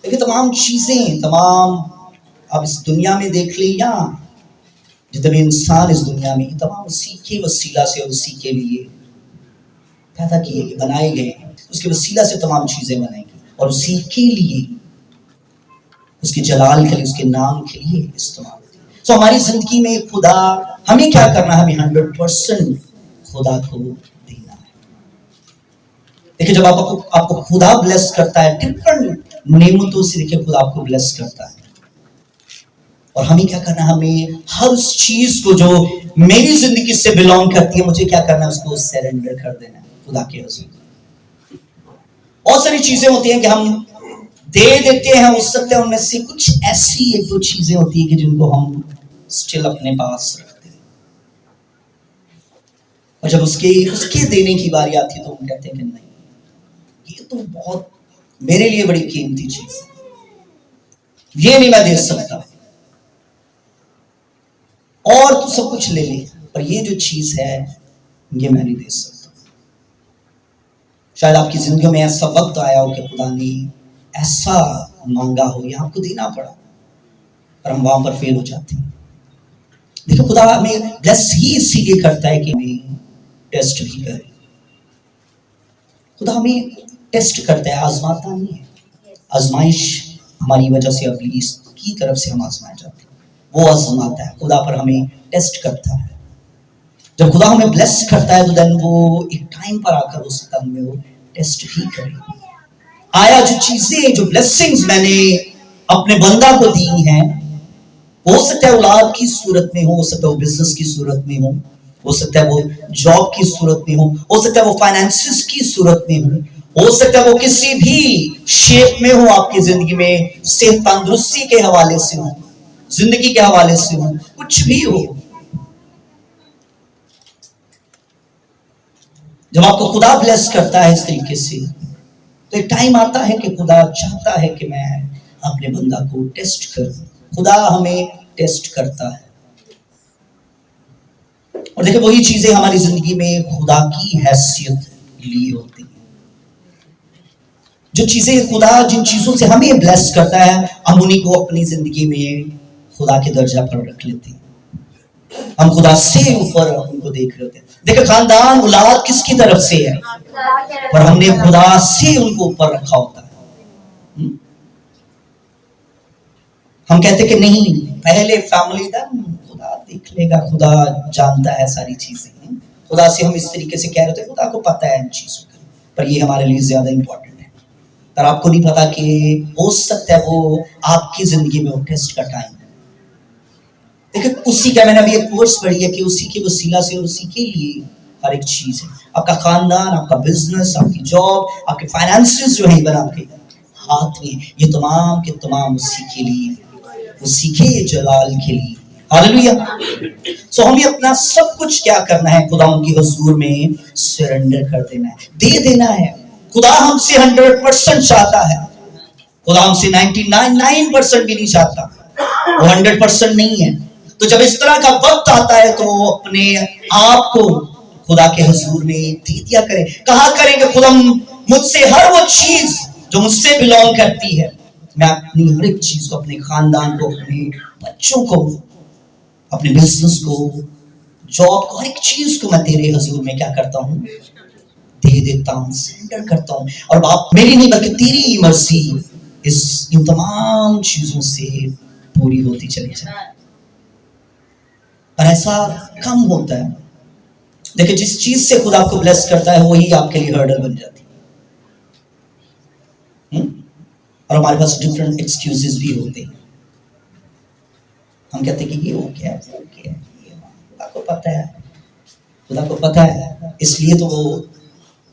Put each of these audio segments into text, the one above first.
دیکھیں تمام چیزیں، تمام آپ اس دنیا میں دیکھ لیں یا جتنے بھی انسان اس دنیا میں، تمام اسی کے وسیلہ سے اور اسی کے لیے پیدا کیے گئے، بنائے گئے ہیں. اس کے وسیلہ سے تمام چیزیں بنائیں گی اور اسی کے لیے، اس کے جلال کے لیے، اس کے نام کے لیے استعمال ہوتی ہے. سو ہماری زندگی میں خدا، ہمیں کیا کرنا ہے؟ ہمیں 100% خدا کو دینا ہے. دیکھیں جب آپ کو خدا بلیس کرتا ہے ڈفرنٹ نعمتوں سے، دیکھیں خدا آپ کو بلیس کرتا ہے. اور ہمیں کیا کرنا ہے؟ ہمیں ہر اس چیز کو جو میری زندگی سے بلونگ کرتی ہے، مجھے کیا کرنا ہے؟ اس کو سیرنڈر کر دینا ہے خدا کے حضور. بہت ساری چیزیں ہوتی ہیں کہ ہم دے دیتے ہیں، ہو سکتا ہے ان میں سے کچھ ایسی ایک دو چیزیں ہوتی ہیں کہ جن کو ہم اسٹل اپنے پاس رکھتے ہیں، اور جب اس کے دینے کی باری آتی ہے تو ہم کہتے ہیں کہ نہیں، یہ تو بہت میرے لیے بڑی قیمتی چیز ہے، یہ نہیں میں دے سکتا، اور تو سب کچھ لے لے پر یہ جو چیز ہے یہ میں نہیں دے سکتا. شاید آپ کی زندگیوں میں ایسا وقت آیا ہو کہ خدا نے ایسا مانگا ہو یا آپ کو دینا پڑا اور ہم وہاں پر فیل ہو جاتے ہیں. دیکھو خدا ہمیں بلیس ہی اسی لیے کرتا ہے کہ ہمیں ٹیسٹ بھی کرے. خدا ہمیں ٹیسٹ کرتا ہے، آزماتا نہیں ہے. آزمائش ہماری وجہ سے ابلیس کی طرف سے ہم آزمائے جاتے ہیں، وہ آزماتا ہے. خدا پر ہمیں ٹیسٹ کرتا ہے. جب خدا ہمیں بلیس کرتا ہے تو دن وہ ایک ٹائم پر آ کر ہو سکتا ہے ہمیں وہ ٹیسٹ بھی کرے. آیا جو چیزیں، جو بلیسنگز میں نے اپنے بندہ کو دی ہیں، ہو سکتا ہے اولاد کی صورت میں ہو سکتا ہے وہ بزنس کی صورت میں ہو سکتا ہے وہ جاب کی صورت میں ہو سکتا ہے وہ فائنینسز کی صورت میں ہو سکتا ہے وہ کسی بھی شیپ میں ہو آپ کی زندگی میں، صحت تندرستی کے حوالے سے ہو، زندگی کے حوالے سے ہو، کچھ بھی ہو. جب آپ کو خدا بلیس کرتا ہے اس طریقے سے تو ایک ٹائم آتا ہے کہ خدا چاہتا ہے کہ میں اپنے بندہ کو ٹیسٹ کروں. خدا ہمیں ٹیسٹ کرتا ہے. اور دیکھیں وہی چیزیں ہماری زندگی میں خدا کی حیثیت لی ہوتی ہیں. جو چیزیں خدا جن چیزوں سے ہمیں بلیس کرتا ہے، ہم انہیں کو اپنی زندگی میں خدا کے درجہ پر رکھ لیتے ہیں. ہم خدا سے اوپر ان کو دیکھ رہے ہیں. دیکھیں خاندان اولاد کس کی طرف سے ہے؟ اور ہم نے خدا سے ان کو اوپر رکھا ہوتا ہے. ہم کہتے کہ نہیں، پہلے فیملی دا خدا دیکھ لے گا، خدا جانتا ہے ساری چیزیں. خدا سے ہم اس طریقے سے کہہ رہے تھے خدا کو پتہ ہے ان چیزوں کا، پر یہ ہمارے لیے زیادہ امپورٹنٹ ہے. پر آپ کو نہیں پتا کہ ہو سکتا ہے وہ آپ کی زندگی میں وہ ٹیسٹ کا ٹائم ہے. دیکھیں اسی کا میں نے ابھی ایک کورس پڑھی ہے کہ اسی کے وسیلہ سے اور اسی کے لیے ہر ایک چیز ہے. آپ کا خاندان، آپ کا بزنس، آپ کی جاب، آپ کے فائنانسز جو ہیں بنا کے ہاتھ میں، یہ تمام کے تمام اسی کے لیے، اسی کے جلال کے لیے. ہاللیلویا. سو ہمیں اپنا سب کچھ کیا کرنا ہے؟ خدا ان کی حضور میں سرنڈر کر دینا ہے، دے دینا ہے. خدا ہم سے 100% چاہتا ہے. خدا ہم سے 99% بھی نہیں چاہتا، وہ 100% نہیں ہے. تو جب اس طرح کا وقت آتا ہے تو اپنے آپ کو خدا کے حضور میں دے دیا کریں. کہا کریں کہ خدا مجھ سے ہر وہ چیز جو مجھ سے بلونگ کرتی ہے، میں اپنی ہر ایک چیز کو، اپنے خاندان کو، اپنے بچوں کو، اپنے بزنس کو، جاب کو، ہر ایک چیز کو میں تیرے حضور میں کیا کرتا ہوں؟ دے دیتا ہوں، سرنڈر کرتا ہوں. اور باپ میری نہیں بلکہ تیری مرضی ان تمام چیزوں سے پوری ہوتی چلی جائے. اور ایسا کم ہوتا ہے. دیکھیں جس چیز سے خدا کو بلیس کرتا ہے وہی آپ کے لیے ہرڈل بن جاتی ہے. اور ہمارے پاس ڈفرنٹ ایکسکیوزز بھی ہوتے ہیں. ہم کہتے ہیں کہ یہ ہو گیا، خدا کو پتہ ہے، خدا کو پتہ ہے، اس لیے تو وہ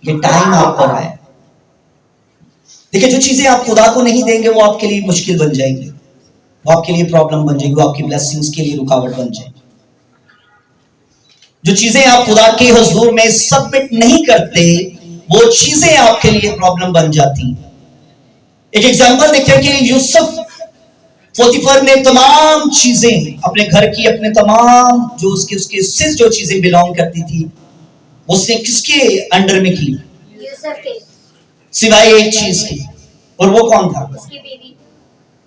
یہ ٹائم آپ پر آیا. دیکھیں جو چیزیں آپ خدا کو نہیں دیں گے وہ آپ کے لیے مشکل بن جائیں گی، وہ آپ کے لیے پرابلم بن جائیں گی، وہ آپ کی بلیسنگز کے لیے رکاوٹ بن جائیں گی. جو چیزیں آپ خدا کے حضور میں سبمٹ نہیں کرتے وہ چیزیں آپ کے لیے پرابلم بن جاتی ہیں. ایک ایگزامپل دیکھیں کہ یوسف پوتیفر نے تمام چیزیں اپنے گھر کی، اپنے تمام جو اس کے سز جو چیزیں بلونگ کرتی تھی اس نے کس کے انڈر میں کی؟ یوسف کے، سوائے ایک چیز کی، اور وہ کون تھا؟ اس کی بیوی.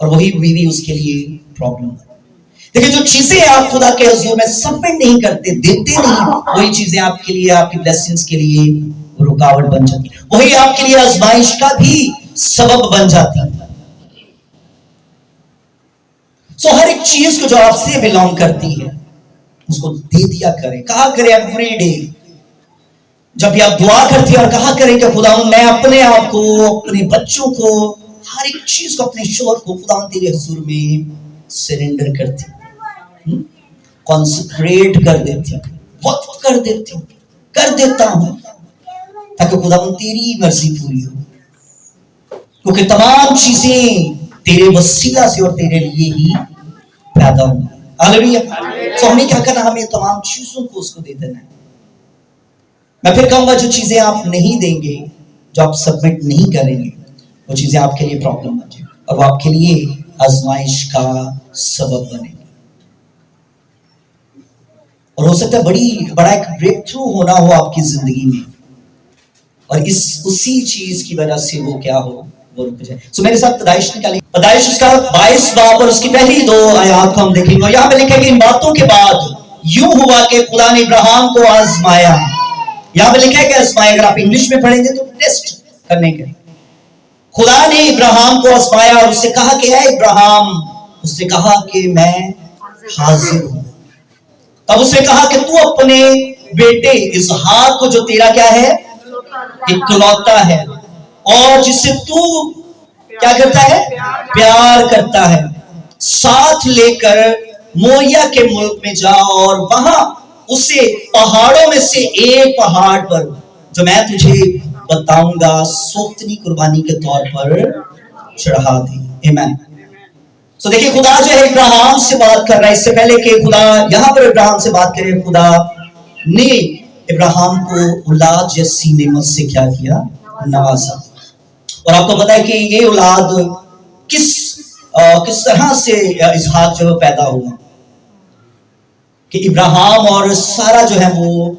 اور وہی بیوی اس کے لیے پرابلم ہے. دیکھیں جو چیزیں آپ خدا کے حضور میں سبمٹ نہیں کرتے, دیتے نہیں, وہی چیزیں آپ کے لیے, آپ کی بلیسنگز کے لیے رکاوٹ بن جاتی, وہی آپ کے لیے آزمائش کا بھی سبب بن جاتی. سو ہر ایک چیز کو جو آپ سے بلانگ کرتی ہے اس کو دے دیا کریں. کہا کریں ایوری ڈے, جب بھی آپ دعا کرتے ہیں, اور کہا کریں کہ خدا میں اپنے آپ کو, اپنے بچوں کو, ہر ایک چیز کو, اپنے شوہر کو خدا تیرے حضور میں سرنڈر کرتی ہوں, کانسنٹریٹ کر دیتی ہوں, وقت کر دیتی ہوں, کر دیتا ہوں, تاکہ خدا تیری مرضی پوری ہو. کیونکہ تمام چیزیں تیرے وسیلہ سے اور تیرے لیے ہی پیدا ہوں. ہاللیلویا. تو ہمیں کیا کرنا, ہمیں تمام چیزوں کو اس کو دے دینا ہے. میں پھر کہوں گا جو چیزیں آپ نہیں دیں گے, جو آپ سبمٹ نہیں کریں گے, وہ چیزیں آپ کے لیے پرابلم بن جائیں اور وہ آپ کے لیے آزمائش کا سبب بنے گی. اور ہو سکتا ہے بڑا ایک بریک تھرو ہونا ہو آپ کی زندگی میں, اور اسی چیز کی وجہ سے وہ کیا ہو, وہ رک جائے. سو میرے ساتھ پیدائش نکالیں, پیدائش اس کا 22 باب اور اس کی پہلی 2 آیات کو ہم دیکھیں گے. یہاں پہ لکھا کہ ان باتوں کے بعد یوں ہوا کہ خدا نے ابراہیم کو آزمایا. یہاں پہ لکھا ہے کہ آزمایا, اگر آپ انگلش میں پڑھیں گے تو ٹیسٹ کرنے کے. خدا نے ابراہیم کو آزمایا اور اس سے کہا کہ اے ابراہیم, اس نے کہا کہ میں حاضر ہوں. تب اس نے کہا کہ تو اپنے بیٹے اسحاق کو, جو تیرا کیا ہے, اکلوتا ہے, اور جس سے تو کیا کرتا ہے, پیار کرتا ہے, ساتھ لے کر موریہ کے ملک میں جا, اور وہاں اسے پہاڑوں میں سے ایک پہاڑ پر جو میں تجھے بتاؤں گا سوختنی قربانی کے طور پر چڑھا دے. آمین. تو دیکھیں خدا جو ہے ابراہیم سے بات کر رہا ہے. اس سے پہلے کہ خدا یہاں پر ابراہیم سے بات کرے, خدا نے ابراہیم کو اولاد جیسی نعمت سے کیا کیا, نوازا. اور آپ کو پتا ہے کہ یہ اولاد کس طرح سے اسحاق جو پیدا ہوا, کہ ابراہیم اور سارا جو ہے وہ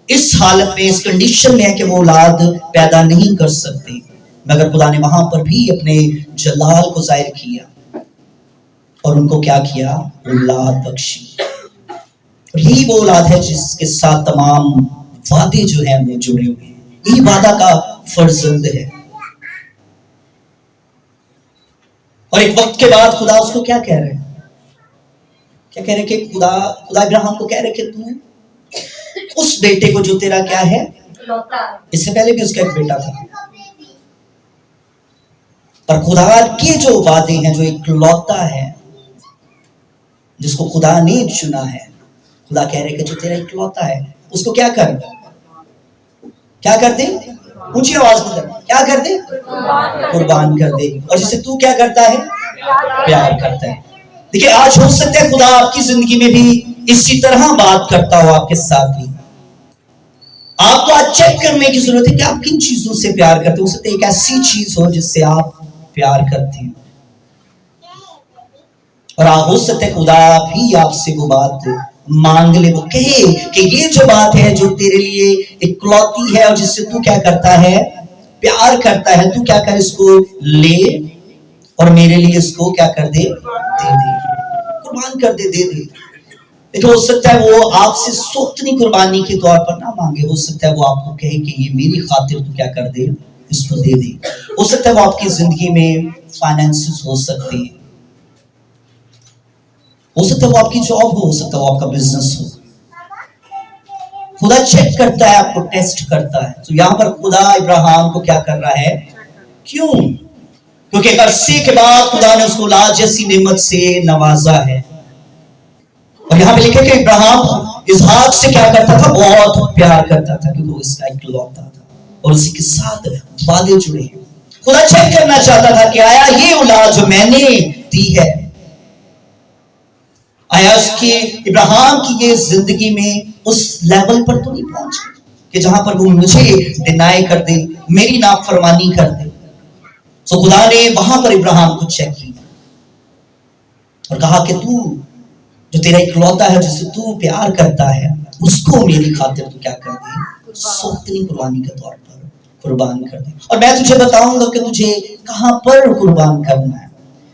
اس حالت میں, اس کنڈیشن میں ہے کہ وہ اولاد پیدا نہیں کر سکتے, مگر خدا نے وہاں پر بھی اپنے جلال کو ظاہر کیا اور ان کو کیا کیا, اولاد بخشی. یہی وہ اولاد ہے جس کے ساتھ تمام وعدے جو ہیں وہ جڑے ہوئے ہیں. یہی وعدہ کا فرزند ہے. اور ایک وقت کے بعد خدا اس کو کیا کہہ رہے ہیں, کیا کہہ رہے کہ خدا ابراہیم کو کہہ رہے کہ تو اس بیٹے کو جو تیرا کیا ہے, اس سے پہلے بھی اس کا ایک بیٹا تھا, پر خدا کے جو وعدے ہیں, جو اکلوتا ہے جس کو خدا نے چنا ہے, خدا کہہ رہے کہ جو تیرا اکلوتا ہے اس کو کیا کر دے, اونچی آواز میں کیا کر دے, قربان کر دے, اور جسے تو کیا کرتا ہے, پیار کرتا ہے. دیکھیں آج ہو سکتا ہے خدا آپ کی زندگی میں بھی اسی طرح بات کرتا ہو آپ کے ساتھ بھی. آپ کو آج چیک کرنے کی ضرورت ہے کہ آپ کن چیزوں سے پیار کرتے ہو سکتے ایک ایسی چیز ہو جس سے آپ پیار کرتے ہیں, اور ہو سکتا ہے خدا بھی آپ سے وہ بات مانگ لے, وہ کہے کہ یہ جو بات ہے جو تیرے لیے اکلوتی ہے اور جس سے تو کیا کرتا ہے, پیار کرتا ہے, تو کیا کر اس کو لے اور میرے لیے اس کو کیا کر دے, دے دے, قربان کر دے, دے دے. لیکن ہو سکتا ہے وہ آپ سے سوختنی قربانی کے طور پر نہ مانگے, ہو سکتا ہے وہ آپ کو کہے کہ یہ میری خاطر تو کیا کر دے, اس کو دے دے. ہو سکتا ہے وہ آپ کی زندگی میں فائنینسز ہو سکتے ہیں, ہو سکتا ہے وہ آپ کی جاب ہو سکتا ہے وہ آپ کا بزنس ہو. خدا چیک کرتا ہے, آپ کو ٹیسٹ کرتا ہے. تو یہاں پر خدا ابراہیم کو کیا کر رہا ہے, کیوں, کیونکہ ایک عرصے کے بعد خدا نے اس کو اولاد جیسی نعمت سے نوازا ہے. اور یہاں پہ لکھے کہ ابراہیم اسحاق سے کیا کرتا تھا, بہت پیار کرتا تھا, کیونکہ وہ اس کا اکلوتا تھا اور اسی کے ساتھ وعدے جڑے. خدا چیک کرنا چاہتا تھا کہ آیا یہ اولاد جو میں نے دی ہے, آیا اس کی ابراہیم کی یہ زندگی میں اس لیول پر تو نہیں پہنچ کہ جہاں پر وہ مجھے ڈینائی کر دے, میری نافرمانی کر دے. تو خدا نے وہاں پر ابراہیم کو چیک کیا اور کہا کہ تو جو تیرا اکلوتا ہے, جسے تو پیار کرتا ہے, اس کو میری خاطر تو کیا کر دے, سوختنی قربانی کے طور پر قربان کر دے. اور میں تجھے بتاؤں گا کہ تجھے کہاں پر قربان کرنا ہے.